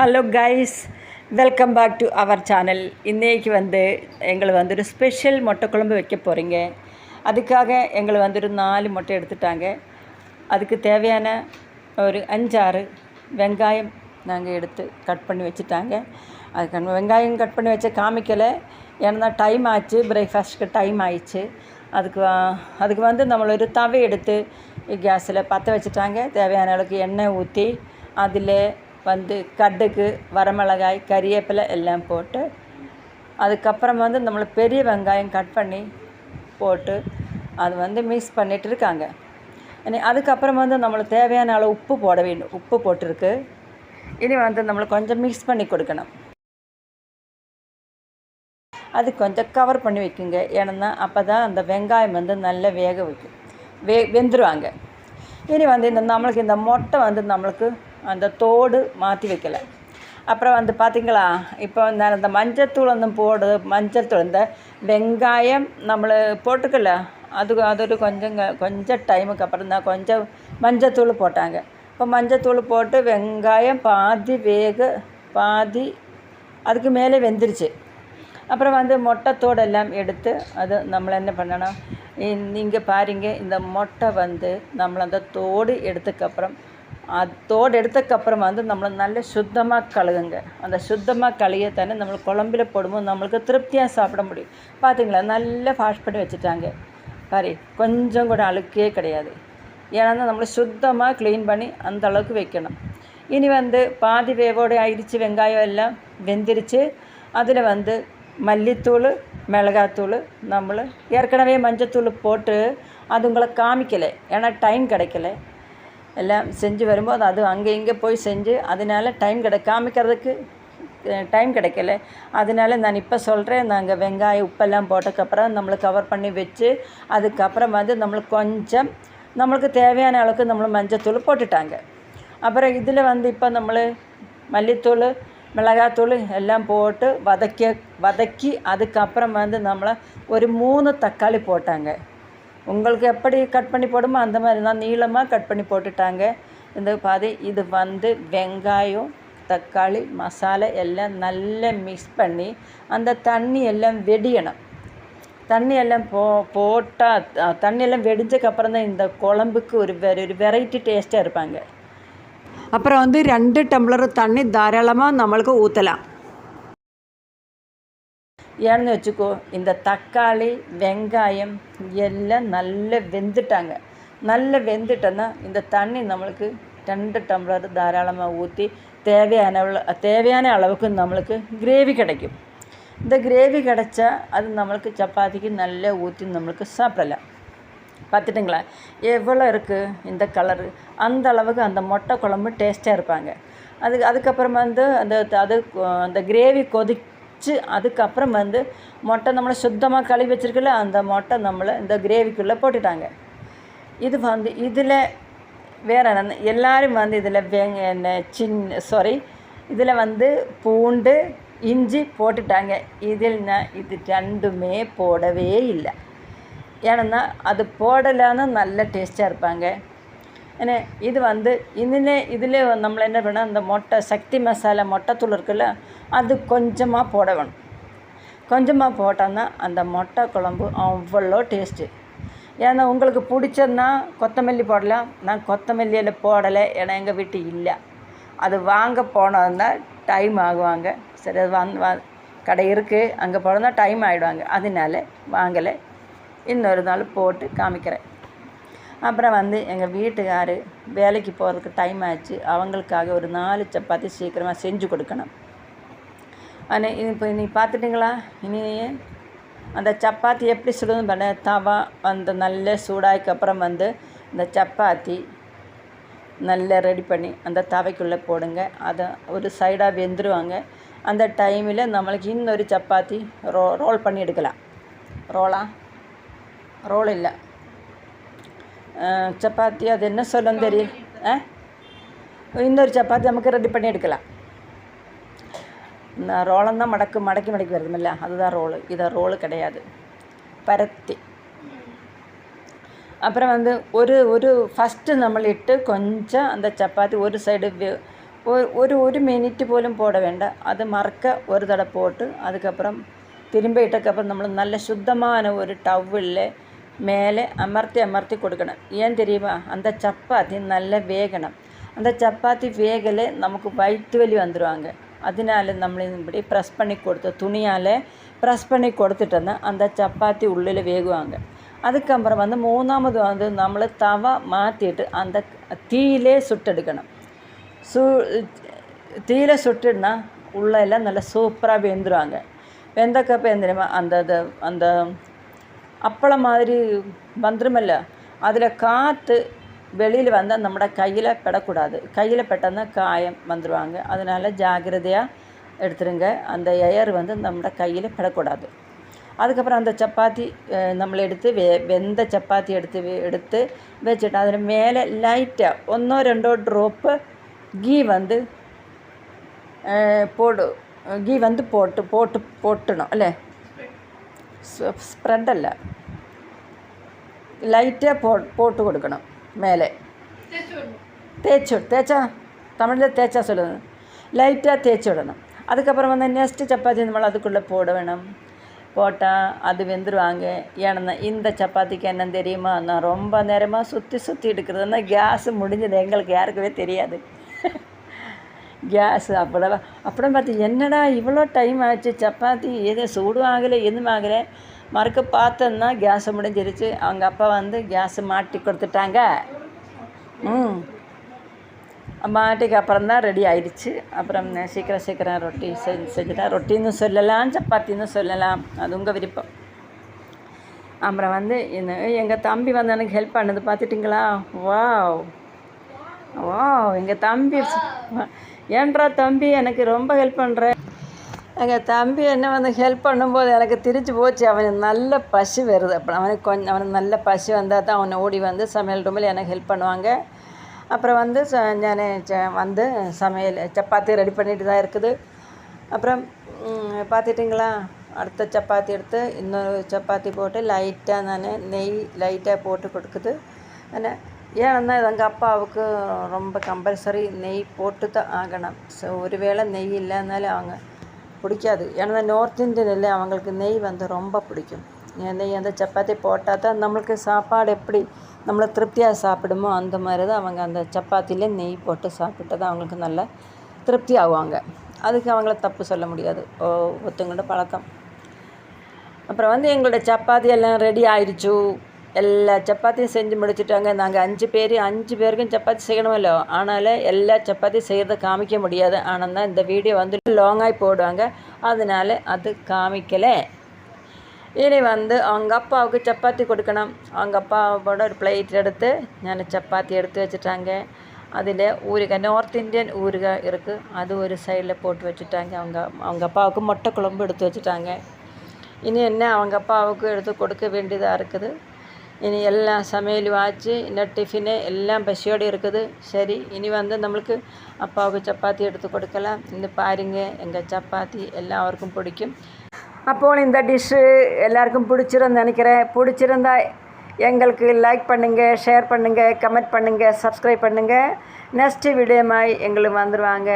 Hello guys, welcome back to our channel. இன்றைக்கி எங்களை ஒரு ஸ்பெஷல் மொட்டை குழம்பு வைக்க போகிறீங்க. அதுக்காக எங்களை ஒரு 4 மொட்டை எடுத்துட்டாங்க. அதுக்கு தேவையான ஒரு 5-6 வெங்காயம் நாங்கள் எடுத்து கட் பண்ணி வச்சுட்டாங்க. அதுக்கு வெங்காயம் கட் பண்ணி வச்ச காமிக்கலை, ஏன்னா டைம் ஆச்சு, பிரேக்ஃபாஸ்ட்டுக்கு டைம் ஆயிடுச்சு. அதுக்கு நம்மள ஒரு தவை எடுத்து கேஸில் பற்ற வச்சுட்டாங்க. தேவையான அளவுக்கு எண்ணெய் ஊற்றி அதில் கடுகு, வரமிளகாய், கறிவேப்பிலை எல்லாம் போட்டு, அதுக்கப்புறம் நம்மளை பெரிய வெங்காயம் கட் பண்ணி போட்டு அது மிக்ஸ் பண்ணிகிட்டு இருக்காங்க. அதுக்கப்புறம் நம்மளுக்கு தேவையான அளவு உப்பு போட வேண்டும். உப்பு போட்டிருக்கு. இனி நம்மளுக்கு கொஞ்சம் மிக்ஸ் பண்ணி கொடுக்கணும். அது கொஞ்சம் கவர் பண்ணி வைக்குங்க. ஏன்னா அப்போ தான் அந்த வெங்காயம் நல்லா வேக வைக்கும், வெந்துருவாங்க. இனி நம்மளுக்கு இந்த மொட்டை நம்மளுக்கு அந்த தோடு மாற்றி வைக்கலை. அப்புறம் பார்த்திங்களா, இப்போ நான் இந்த மஞ்சத்தூள் மஞ்சள் தூள் இந்த வெங்காயம் நம்மளை போட்டுக்கல, அதோட கொஞ்சம் டைமுக்கு அப்புறம் தான் கொஞ்சம் மஞ்சத்தூள் போட்டாங்க. இப்போ மஞ்சத்தூள் போட்டு வெங்காயம் பாதி அதுக்கு மேலே வெந்துருச்சு. அப்புறம் மொட்டைத்தோடு எல்லாம் எடுத்து அது நம்மளை என்ன பண்ணணும், நீங்கள் பாருங்க, இந்த மொட்டை நம்மளை அந்த தோடு எடுத்ததுக்கப்புறம் நம்மளை நல்ல சுத்தமாக கழுகுங்க. அந்த சுத்தமாக கழுகிய தானே நம்மளுக்கு குழம்பில் போடும்போது நம்மளுக்கு திருப்தியாக சாப்பிட முடியும். பார்த்திங்களா, நல்லா வாஷ் பண்ணி வச்சுட்டாங்க. பாரு, கொஞ்சம் கூட அழுக்கே கிடையாது. ஏன்னா நம்மளை சுத்தமாக க்ளீன் பண்ணி அந்த அளவுக்கு வைக்கணும். இனி பாதி வேவோடு ஆயிடுச்சு, வெங்காயம் எல்லாம் வெந்துருச்சு. அதில் மல்லித்தூள், மிளகாத்தூள், நம்ம ஏற்கனவே மஞ்சத்தூள் போட்டு அது உங்களை காமிக்கலை, ஏன்னா டைம் கிடைக்கல. எல்லாம் செஞ்சு வரும்போது அது அங்கே இங்கே போய் செஞ்சு, அதனால காமிக்கிறதுக்கு டைம் கிடைக்கல. அதனால நான் இப்போ சொல்கிறேன். நாங்கள் வெங்காயம் உப்பெல்லாம் போட்டதுக்கப்புறம் நம்மளுக்கு கவர் பண்ணி வச்சு, அதுக்கப்புறம் நம்மளுக்கு கொஞ்சம் நம்மளுக்கு தேவையான அளவுக்கு நம்மளை மஞ்சத்தூள் போட்டுட்டாங்க. அப்புறம் இதில் இப்போ நம்மளை மல்லித்தூள், மிளகாத்தூள் எல்லாம் போட்டு வதக்கி அதுக்கப்புறம் நம்மளை ஒரு 3 தக்காளி போட்டாங்க. உங்களுக்கு எப்படி கட் பண்ணி போடுமோ அந்த மாதிரி தான் நீளமாக கட் பண்ணி போட்டுட்டாங்க. இந்த பாதி இது வெங்காயம், தக்காளி, மசாலா எல்லாம் நல்லா மிக்ஸ் பண்ணி அந்த தண்ணி எல்லாம் வெடியணும். தண்ணி எல்லாம் போட்டால் தண்ணியெல்லாம் வெடிஞ்சதுக்கப்புறம் தான் இந்த குழம்புக்கு ஒரு வெரைட்டி டேஸ்ட்டாக இருப்பாங்க. அப்புறம் 2 டம்ளர் தண்ணி தாராளமாக நம்மளுக்கு ஊற்றலாம். ஏன்னு வச்சுக்கோ, இந்த தக்காளி, வெங்காயம் எல்லாம் நல்லா வெந்துட்டாங்க. நல்லா வெந்துட்டோன்னா இந்த தண்ணி நம்மளுக்கு 2 டம்ளர் தாராளமாக ஊற்றி தேவையான அளவுக்கு நம்மளுக்கு கிரேவி கிடைக்கும். இந்த கிரேவி கிடைச்சா அது நம்மளுக்கு சப்பாத்திக்கு நல்லா ஊற்றி நம்மளுக்கு சாப்பிடலாம். பார்த்துட்டிங்களா எவ்வளோ இருக்குது இந்த கலரு? அந்த அளவுக்கு அந்த மொட்டை குழம்பு டேஸ்ட்டாக இருப்பாங்க. அதுக்கப்புறம் அந்த கிரேவி கொதிச்சு அதுக்கப்புறம் மொட்டை நம்மளை சுத்தமாக கழுவி வச்சுருக்கல, அந்த மொட்டை நம்மளை இந்த கிரேவிக்குள்ளே போட்டுட்டாங்க. இது இதில் வேறு எல்லோரும் இதில் இதில் பூண்டு, இஞ்சி போட்டுட்டாங்க. இதில் இது 2மே போடவே இல்லை. ஏன்னா அது போடலான்னு நல்ல டேஸ்ட்டாக இருப்பாங்க. ஏன்னா இது இதில் நம்மளை என்ன பண்ணால் அந்த மொட்டை சக்தி மசாலா மொட்டைத்தூள் இருக்குல்ல, அது கொஞ்சமாக போட வேணும். கொஞ்சமாக போட்டோன்னா அந்த மொட்டை குழம்பு அவ்வளோ டேஸ்ட்டு. ஏன்னா உங்களுக்கு பிடிச்சதுன்னா கொத்தமல்லி போடலாம். நான் கொத்தமல்லியில் போடலை, ஏன்னா எங்கள் வீட்டு இல்லை. அது வாங்க போனோன்னா டைம் ஆகுவாங்க. சரி, அது கடை இருக்குது, அங்கே போனோன்னா டைம் ஆகிடுவாங்க. அதனால வாங்கலை. இன்னொரு நாள் போட்டு காமிக்கிறேன். அப்புறம் எங்கள் வீட்டுக்காரு வேலைக்கு போகிறதுக்கு டைம் ஆச்சு. அவங்களுக்காக ஒரு 4 சப்பாத்தி சீக்கிரமாக செஞ்சு கொடுக்கணும். ஆனால் இப்போ நீ பார்த்துட்டிங்களா, இனி அந்த சப்பாத்தி எப்படி சுடுதுன்னு பண்ண தவா நல்ல சூடாய்க்கப்புறம் இந்த சப்பாத்தி நல்லா ரெடி பண்ணி அந்த தவைக்குள்ளே போடுங்க. அதை ஒரு சைடாக வெந்துருவாங்க. அந்த டைமில் நம்மளுக்கு இன்னொரு சப்பாத்தி ரோல் பண்ணி எடுக்கலாம். ரோல் இல்லை, சப்பாத்தி, அது என்ன சொல்லணும் தெரியல. இன்னொரு சப்பாத்தி நமக்கு ரெடி பண்ணி எடுக்கலாம். இந்த ரோளம் தான் மடக்கி வருதுமில்ல, அதுதான் ரோலு. இதை ரோலு கிடையாது, பரத்தி. அப்புறம் ஒரு ஃபஸ்ட்டு நம்மளிட்டு கொஞ்சம் அந்த சப்பாத்தி ஒரு சைடு ஒரு மினிറ്റ് போലും போட வேண்டாம். அது மறக்க ஒரு தடவை போட்டு அதுக்கப்புறம் திரும்ப இட்டக்கப்புறம் நம்ம நல்ல சுத்தமான ஒரு டவலில் மேலே அமர்த்தி கொடுக்கணும். ஏன் தெரியுமா? அந்த சப்பாத்தி நல்லா வேகணும். அந்த சப்பாத்தி வேகலை நமக்கு வயிற்று வலி வந்துடுவாங்க. அதனால നമ്മൾ இப்படி ப்ரெஸ் பண்ணி கொடுத்து துணியால் ப்ரெஸ் பண்ணி கொடுத்துட்டோன்னா அந்த சப்பாத்தி உள்ளில் வேகுவாங்க. அதுக்கப்புறம் மூணாவது നമ്മൾ தவா மாற்றிட்டு அந்த தீயிலே சுட்டெடுக்கணும். தீயில சுட்டுனா உள்ளெல்லாம் நல்லா சூப்பராக வெந்துடுவாங்க. வெந்தக்கப்போ என்ன தெரியுமா? அந்த அப்பளம் மாதிரி வந்துருமில்ல, அதில் காற்று வெளியில் வந்தால் நம்ம கையில் படக்கூடாது. கையில் பட்டோன்னா காயம் வந்துடுவாங்க. அதனால் ஜாக்கிரதையாக எடுத்துருங்க. அந்த ஏர் நம்ம கையில் படக்கூடாது. அதுக்கப்புறம் அந்த சப்பாத்தி നമ്മൾ எடுத்து வெந்த சப்பாத்தி எடுத்து வச்சுட்டு அதில் மேலே லைட்டாக 1-2 ட்ராப்பு கீ போட்டணும் അല്ലേ? സ്പ്രെഡല്ല, ലൈറ്റാக போட்டு கொடுக்கணும். மேலே தேய்ச்சா தமிழில் தேய்ச்சா சொல்லுது, லைட்டாக தேய்ச்சி விடணும். அதுக்கப்புறம் நெக்ஸ்ட்டு சப்பாத்தி நம்ம அதுக்குள்ளே போட வேணும். போட்டால் அது வெந்துடுவாங்க. ஏன்னா இந்த சப்பாத்திக்கு என்ன தெரியுமா? நான் ரொம்ப நேரமாக சுற்றி எடுக்கிறதுனா கேஸு முடிஞ்சது எங்களுக்கு யாருக்குமே தெரியாது. கேஸு அப்புறம் பார்த்து என்னடா இவ்வளோ டைம் ஆச்சு, சப்பாத்தி எதுவும் சூடும் ஆகலை எதுவும் ஆகலை. மறுக்க பார்த்தோன்னா கேஸை முடிஞ்சிருச்சு. அவங்க அப்பா கேஸு மாட்டி கொடுத்துட்டாங்க. மாட்டிக்கு அப்புறம் தான் ரெடி ஆயிடுச்சு. அப்புறம் சீக்கிரம் ரொட்டி செஞ்சுட்டேன். ரொட்டின்னு சொல்லலாம், சப்பாத்தின்னு சொல்லலாம், அது உங்கள் விருப்பம். அப்புறம் எங்கள் தம்பி எனக்கு ஹெல்ப் பண்ணது பார்த்துட்டிங்களா? வாவ், எங்கள் தம்பி ஏன்றா தம்பி எனக்கு ரொம்ப ஹெல்ப் பண்ணுறேன். எங்கள் தம்பி என்ன ஹெல்ப் பண்ணும்போது எனக்கு திரிச்சு போச்சு. அவனுக்கு நல்ல பசி வருது. அப்புறம் அவனுக்கு நல்ல பசி வந்தால் தான் அவனை ஓடி சமையல் ரூமில் எனக்கு ஹெல்ப் பண்ணுவாங்க. அப்புறம் நான் சமையல் சப்பாத்தி ரெடி பண்ணிட்டு தான் இருக்குது. அப்புறம் பார்த்துட்டிங்களா? அடுத்த சப்பாத்தி எடுத்து இன்னொரு சப்பாத்தி போட்டு லைட்டாக நான் நெய் லைட்டாக போட்டு கொடுக்குது. ஏன்னா எங்கள் அப்பாவுக்கு ரொம்ப கம்பல்சரி நெய் போட்டு தான் ஆகணும். ஸோ ஒருவேளை நெய் இல்லைன்னாலும் அவங்க பிடிக்காது. ஏன்னா நார்த் இந்தியன் இல்லை, அவங்களுக்கு நெய் ரொம்ப பிடிக்கும். நெய் அந்த சப்பாத்தி போட்டால் தான் நம்மளுக்கு சாப்பாடு எப்படி நம்மளை திருப்தியாக சாப்பிடுமோ அந்த மாதிரி தான் அவங்க அந்த சப்பாத்தியில் நெய் போட்டு சாப்பிட்டு தான் அவங்களுக்கு நல்லா திருப்தி ஆகுவாங்க. அதுக்கு அவங்கள தப்பு சொல்ல முடியாது. ஒருத்தவங்களோட பழக்கம். அப்புறம் எங்களோட சப்பாத்தி எல்லாம் ரெடி ஆயிடுச்சு. எல்லா சப்பாத்தியும் செஞ்சு முடிச்சுட்டாங்க. நாங்கள் 5 பேருக்கும் சப்பாத்தி செய்யணுமല്ലോ. ஆனால் எல்லா சப்பாத்தியும் செய்கிறத காமிக்க முடியாது. ஆனால் தான் இந்த வீடியோ லாங்காகி போடுவாங்க, அதனால் அது காமிக்கலை. இனி அவங்க அப்பாவுக்கு சப்பாத்தி கொடுக்கணும். அவங்க அப்பாவோட ஒரு பிளேட் எடுத்து நான் சப்பாத்தி எடுத்து வச்சுட்டாங்க. அதில் ஊறுகாய், நார்த் இந்தியன் ஊறுகாய் இருக்குது, அது ஒரு சைடில் போட்டு வச்சுட்டாங்க. அவங்க அப்பாவுக்கு முட்டை குழம்பு எடுத்து வச்சுட்டாங்க. இனி என்ன அவங்க அப்பாவுக்கு எடுத்து கொடுக்க வேண்டியதாக இருக்குது. இனி எல்லாம் சமையல் ஆச்சு. இன்னும் டிஃபினு எல்லாம் பசியோடு இருக்குது. சரி, இனி நம்மளுக்கு அப்பாவுக்கு சப்பாத்தி எடுத்து கொடுக்கலாம். இந்த பாருங்க, எங்கள் சப்பாத்தி எல்லாருக்கும் பிடிக்கும். அப்போது இந்த டிஷ்ஷு எல்லாருக்கும் பிடிச்சிருன்னு நினைக்கிறேன். பிடிச்சிருந்தா எங்களுக்கு லைக் பண்ணுங்கள், ஷேர் பண்ணுங்கள், கமெண்ட் பண்ணுங்கள், சப்ஸ்கிரைப் பண்ணுங்கள். நெக்ஸ்ட்டு வீடியோமாய் எங்களுக்கு வந்துடுவாங்க.